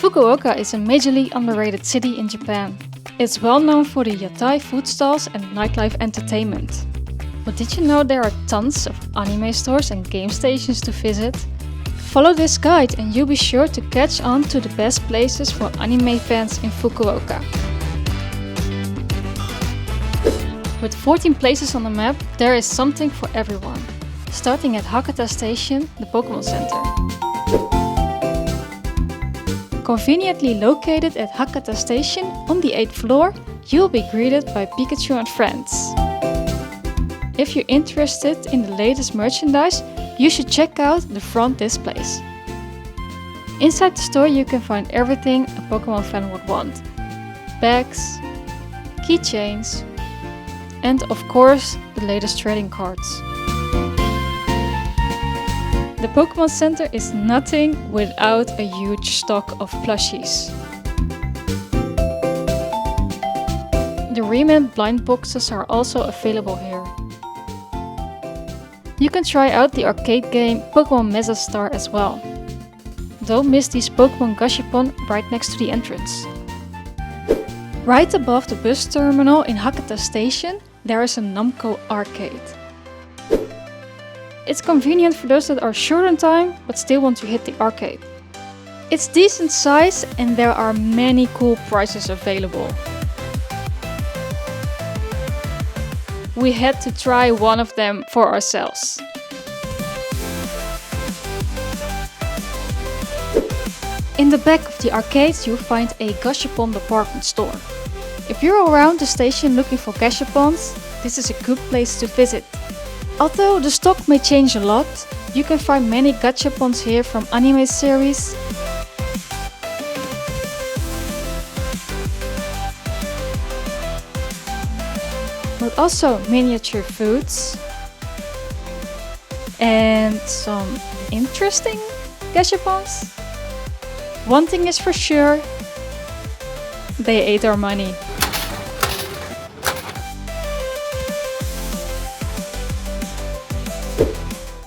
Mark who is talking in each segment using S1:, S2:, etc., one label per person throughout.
S1: Fukuoka is a majorly underrated city in Japan. It's well known for the yatai food stalls and nightlife entertainment. But did you know there are tons of anime stores and game stations to visit? Follow this guide and you'll be sure to catch on to the best places for anime fans in Fukuoka. With 14 places on the map, there is something for everyone. Starting at Taito Station, the Pokemon Center. Conveniently located at Taito Station on the 8th floor, you'll be greeted by Pikachu and friends. If you're interested in the latest merchandise, you should check out the front displays. Inside the store you can find everything a Pokemon fan would want. Bags, keychains, and of course the latest trading cards. The Pokemon Center is nothing without a huge stock of plushies. The remade blind boxes are also available here. You can try out the arcade game Pokemon Mega Star as well. Don't miss these Pokemon Gashapon right next to the entrance. Right above the bus terminal in Taito Station, there is a Namco Arcade. It's convenient for those that are short on time but still want to hit the arcade. It's decent size and there are many cool prizes available. We had to try one of them for ourselves. In the back of the arcades you'll find a Gashapon Department Store. If you're around the station looking for Gachapons, this is a good place to visit. Although the stock may change a lot, you can find many Gachapons here from anime series, but also miniature foods and some interesting Gachapons. One thing is for sure, they ate our money.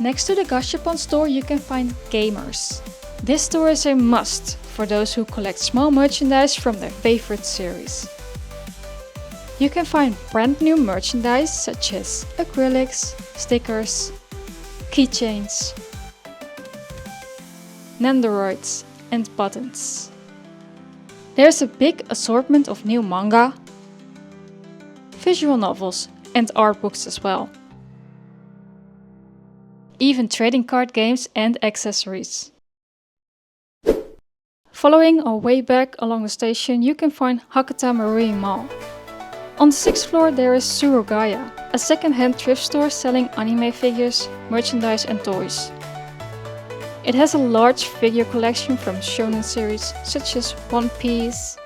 S1: Next to the Gashapon store you can find Gamers. This store is a must for those who collect small merchandise from their favorite series. You can find brand new merchandise such as acrylics, stickers, keychains, Nendoroids and buttons. There's a big assortment of new manga, visual novels and art books as well. Even trading card games and accessories. Following our way back along the station you can find Hakata Marine Mall. On the 6th floor there is Surugaya, a second-hand thrift store selling anime figures, merchandise and toys. It has a large figure collection from shonen series such as One Piece,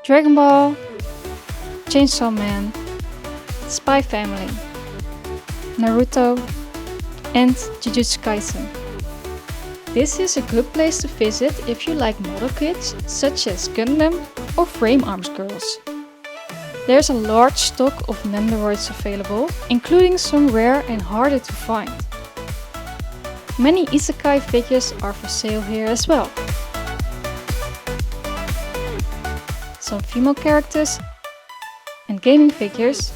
S1: Dragon Ball, Chainsaw Man, Spy Family, Naruto, and Jujutsu Kaisen. This is a good place to visit if you like model kits such as Gundam or frame arms girls. There's a large stock of Nendoroids available, including some rare and harder to find. Many isekai figures are for sale here as well. Some female characters and gaming figures.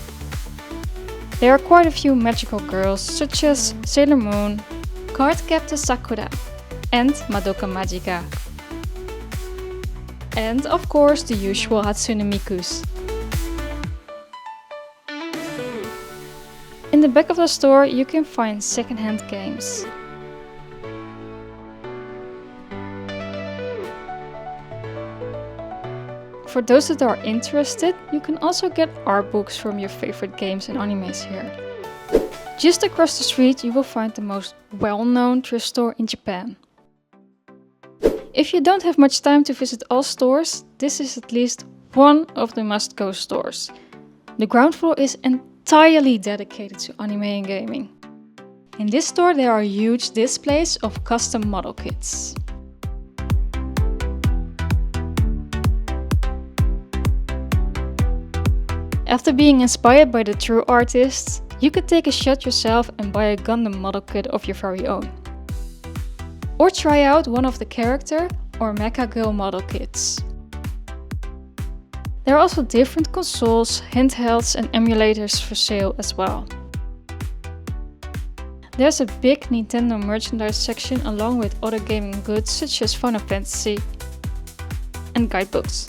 S1: There are quite a few magical girls such as Sailor Moon, Cardcaptor Sakura and Madoka Magica. And of course the usual Hatsune Mikus. In the back of the store you can find second-hand games. For those that are interested, you can also get art books from your favorite games and animes here. Just across the street you will find the most well-known thrift store in Japan. If you don't have much time to visit all stores, this is at least one of the must-go stores. The ground floor is entirely dedicated to anime and gaming. In this store there are huge displays of custom model kits. After being inspired by the true artists, you could take a shot yourself and buy a Gundam model kit of your very own. Or try out one of the character or Mecha Girl model kits. There are also different consoles, handhelds and emulators for sale as well. There's a big Nintendo merchandise section along with other gaming goods such as Final Fantasy and guidebooks.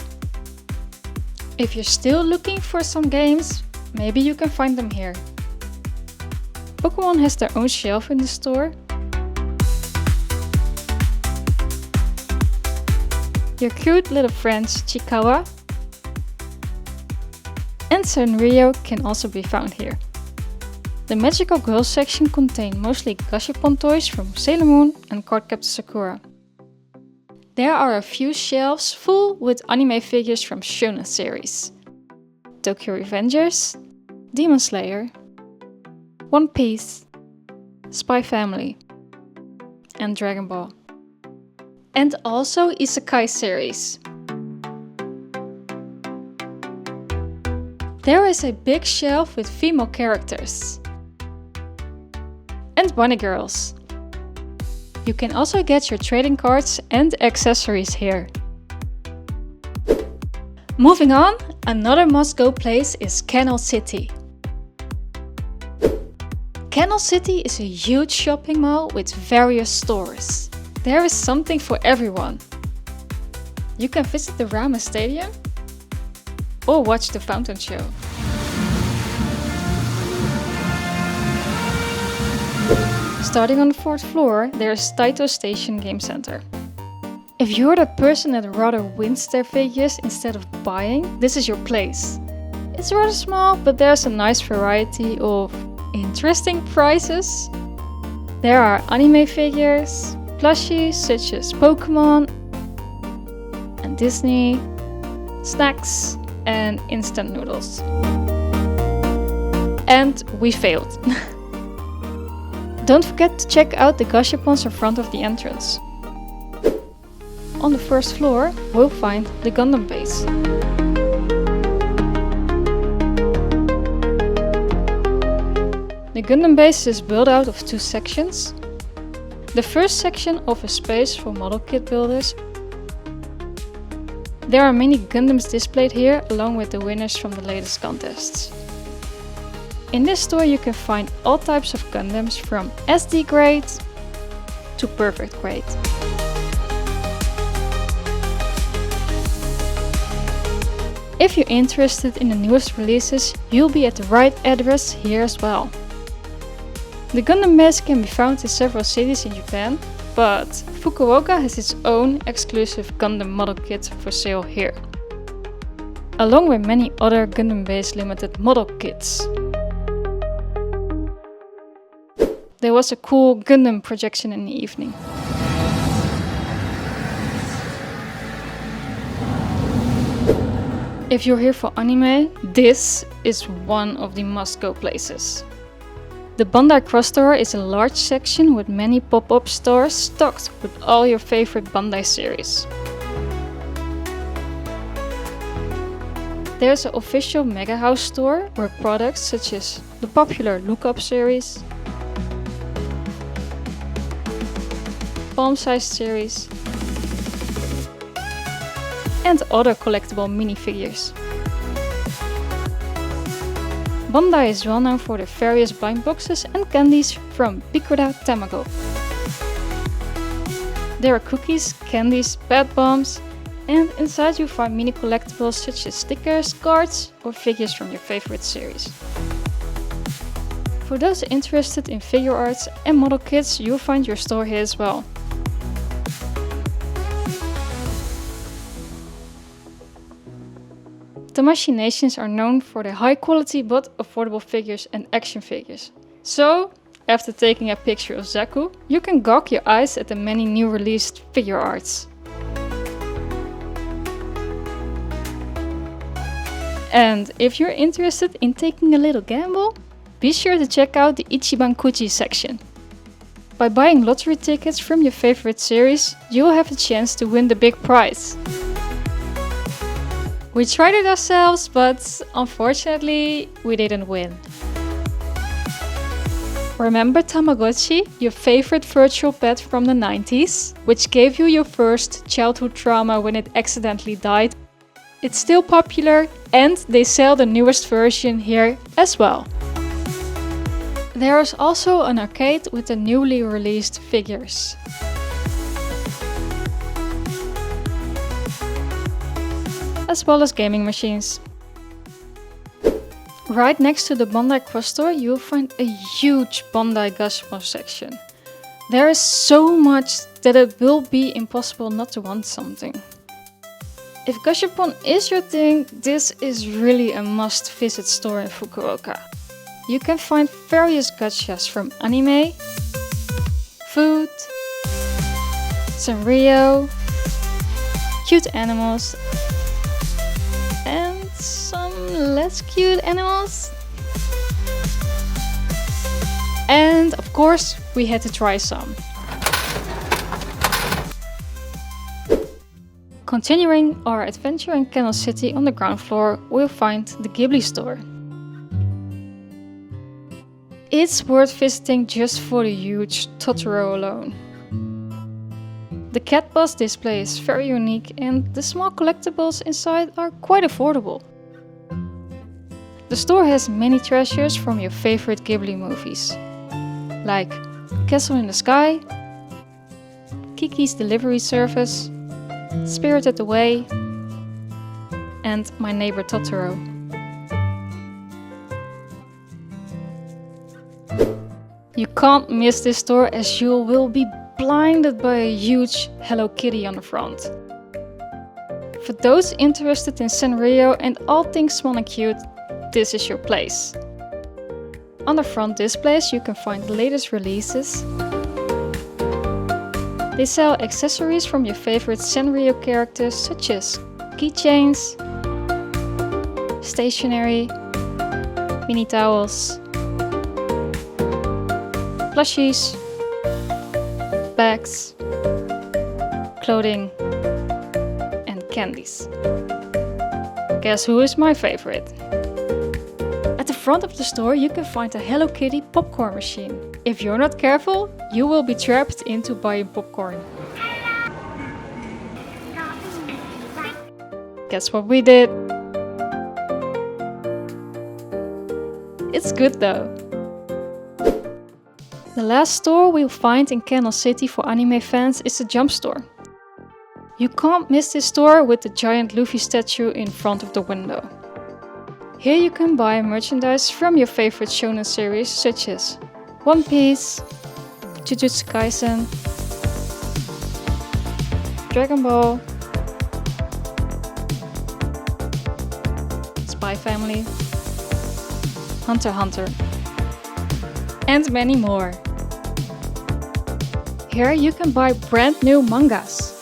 S1: If you're still looking for some games, maybe you can find them here. Pokémon has their own shelf in the store. Your cute little friends Chikawa and Sanrio can also be found here. The Magical Girls section contains mostly Gachapon toys from Sailor Moon and Cardcaptor Sakura. There are a few shelves full with anime figures from Shonen series. Tokyo Revengers, Demon Slayer, One Piece, Spy Family, and Dragon Ball. And also Isekai series. There is a big shelf with female characters. And bunny girls. You can also get your trading cards and accessories here. Moving on, another must-go place is Canal City. Canal City is a huge shopping mall with various stores. There is something for everyone. You can visit the Rama Stadium or watch the fountain show. Starting on the 4th floor, there is Taito Station Game Center. If you're the person that rather wins their figures instead of buying, this is your place. It's rather small, but there's a nice variety of interesting prices. There are anime figures, plushies such as Pokemon and Disney, snacks and instant noodles. And we failed. Don't forget to check out the Gashapons in front of the entrance. On the 1st floor, we'll find the Gundam Base. The Gundam Base is built out of 2 sections. The first section offers space for model kit builders. There are many Gundams displayed here along with the winners from the latest contests. In this store you can find all types of Gundams from SD grade to perfect grade. If you're interested in the newest releases, you'll be at the right address here as well. The Gundam Base can be found in several cities in Japan, but Fukuoka has its own exclusive Gundam model kit for sale here, along with many other Gundam Base limited model kits. There was a cool Gundam projection in the evening. If you're here for anime, this is one of the must-go places. The Bandai Cross Store is a large section with many pop-up stores stocked with all your favorite Bandai series. There's an official Mega House store where products such as the popular Look Up series, Palm Size series, and other collectible minifigures. Bandai is well known for their various blind boxes and candies from Bikuda Tamago. There are cookies, candies, bath bombs, and inside you find mini collectibles such as stickers, cards, or figures from your favorite series. For those interested in figure arts and model kits, you'll find your store here as well. Tamashii Nations are known for their high quality but affordable figures and action figures. So, after taking a picture of Zaku, you can gawk your eyes at the many new released figure arts. And if you're interested in taking a little gamble, be sure to check out the Ichiban Kuchi section. By buying lottery tickets from your favorite series, you'll have a chance to win the big prize. We tried it ourselves, but unfortunately we didn't win. Remember Tamagotchi, your favorite virtual pet from the 90s, which gave you your first childhood trauma when it accidentally died? It's still popular and they sell the newest version here as well. There is also an arcade with the newly released figures. As well as gaming machines. Right next to the Bandai Cross store you will find a huge Bandai Gashapon section. There is so much that it will be impossible not to want something. If Gashapon is your thing, this is really a must-visit store in Fukuoka. You can find various gachas from anime, food, Sanrio, cute animals, and some less cute animals. And of course, we had to try some. Continuing our adventure in Canal City on the ground floor, we'll find the Ghibli Store. It's worth visiting just for the huge Totoro alone. The cat bus display is very unique and the small collectibles inside are quite affordable. The store has many treasures from your favorite Ghibli movies, like Castle in the Sky, Kiki's Delivery Service, Spirited Away, and My Neighbor Totoro. You can't miss this store as you will be blinded by a huge Hello Kitty on the front. For those interested in Sanrio and all things small and cute, this is your place. On the front displays you can find the latest releases. They sell accessories from your favorite Sanrio characters such as keychains, stationery, mini towels, plushies, bags, clothing, and candies. Guess who is my favorite? At the front of the store you can find a Hello Kitty popcorn machine. If you're not careful, you will be trapped into buying popcorn. Guess what we did? It's good though. The last store we'll find in Canal City for anime fans is the Jump Store. You can't miss this store with the giant Luffy statue in front of the window. Here you can buy merchandise from your favorite shonen series such as One Piece, Jujutsu Kaisen, Dragon Ball, Spy Family, Hunter x Hunter, and many more. Here you can buy brand new mangas.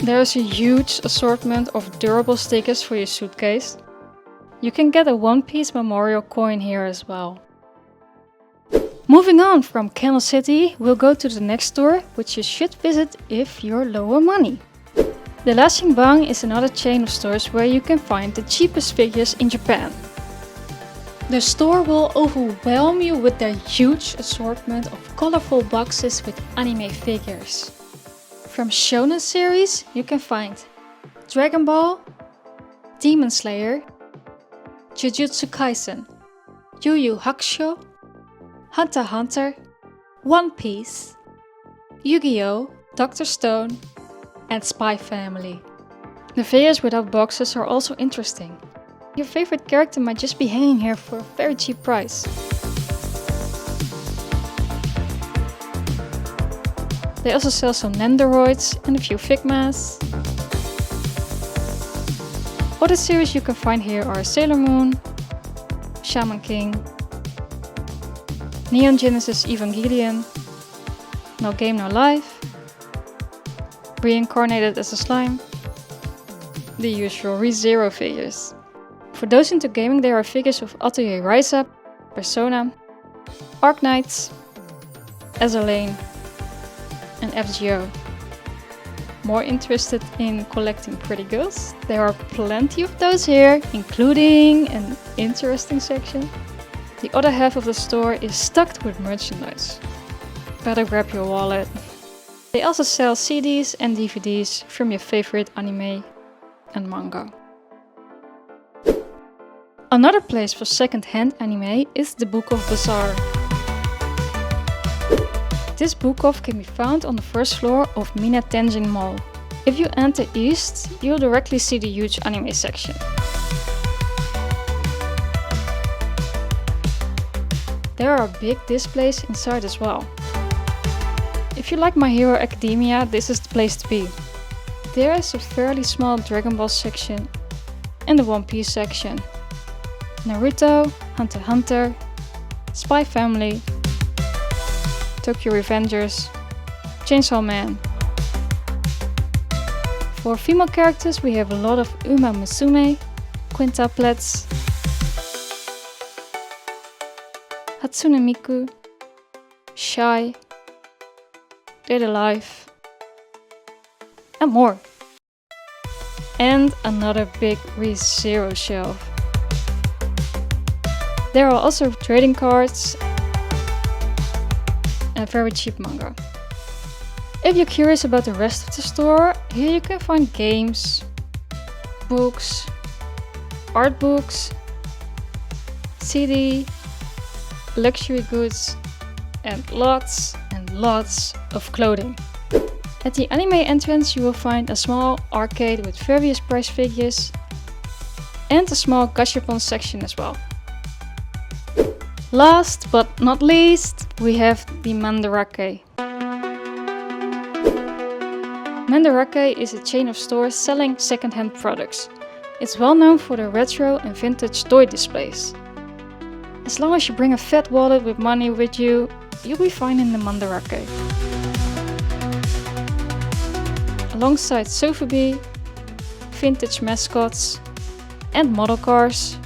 S1: There's a huge assortment of durable stickers for your suitcase. You can get a One Piece memorial coin here as well. Moving on from Canal City, we'll go to the next store, which you should visit if you're low on money. The Lashinbang is another chain of stores where you can find the cheapest figures in Japan. The store will overwhelm you with their huge assortment of colorful boxes with anime figures. From shonen series you can find Dragon Ball, Demon Slayer, Jujutsu Kaisen, Yu Yu Hakusho, Hunter x Hunter, One Piece, Yu-Gi-Oh!, Dr. Stone, and Spy Family. The figures without boxes are also interesting. Your favorite character might just be hanging here for a very cheap price. They also sell some Nendoroids and a few Figmas. Other series you can find here are Sailor Moon, Shaman King, Neon Genesis Evangelion, No Game No Life, Reincarnated as a Slime, the usual ReZero figures. For those into gaming there are figures of Atelier Ryza, Persona, Arknights, Azur Lane, and FGO. more interested in collecting pretty girls, there are plenty of those here, including an interesting section. The other half of the store is stocked with merchandise. Better grab your wallet. They also sell CDs and DVDs from your favorite anime and manga. Another place for second-hand anime is the BOOKOFF Bazaar. This BOOKOFF can be found on the first floor of Mina Tenjin Mall. If you enter east, you'll directly see the huge anime section. There are big displays inside as well. If you like My Hero Academia, this is the place to be. There is a fairly small Dragon Ball section and the One Piece section. Naruto, Hunter x Hunter, Spy Family, Tokyo Revengers, Chainsaw Man. For female characters we have a lot of Uma Musume, quintuplets, Hatsune Miku, Shy, Dead Alive, and more. And another big ReZero shelf. There are also trading cards and very cheap manga. If you're curious about the rest of the store, here you can find games, books, art books, CD, luxury goods, and lots of clothing. At the anime entrance you will find a small arcade with various price figures and a small Gachapon section as well. Last but not least, we have the Mandarake. Mandarake is a chain of stores selling second-hand products. It's well known for the retro and vintage toy displays. As long as you bring a fat wallet with money with you, you'll be fine in the Mandarake. Alongside sofubi, vintage mascots, and model cars,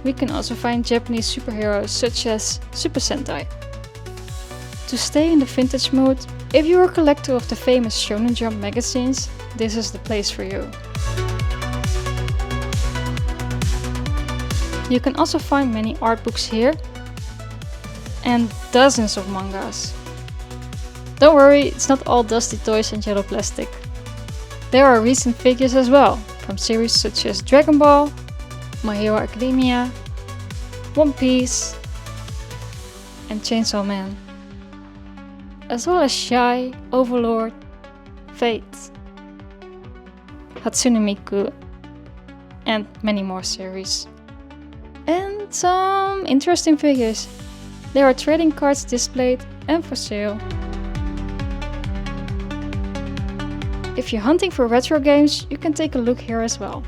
S1: we can also find Japanese superheroes such as Super Sentai. To stay in the vintage mood, if you're a collector of the famous Shonen Jump magazines, this is the place for you. You can also find many art books here and dozens of mangas. Don't worry, it's not all dusty toys and yellow plastic. There are recent figures as well, from series such as Dragon Ball, My Hero Academia, One Piece, and Chainsaw Man. As well as Shy, Overlord, Fate, Hatsune Miku, and many more series. And some interesting figures. There are trading cards displayed and for sale. If you're hunting for retro games, you can take a look here as well.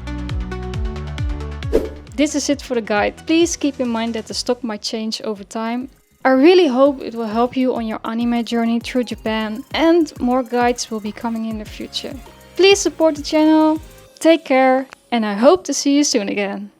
S1: This is it for the guide. Please keep in mind that the stock might change over time. I really hope it will help you on your anime journey through Japan, and more guides will be coming in the future. Please support the channel, take care, and I hope to see you soon again.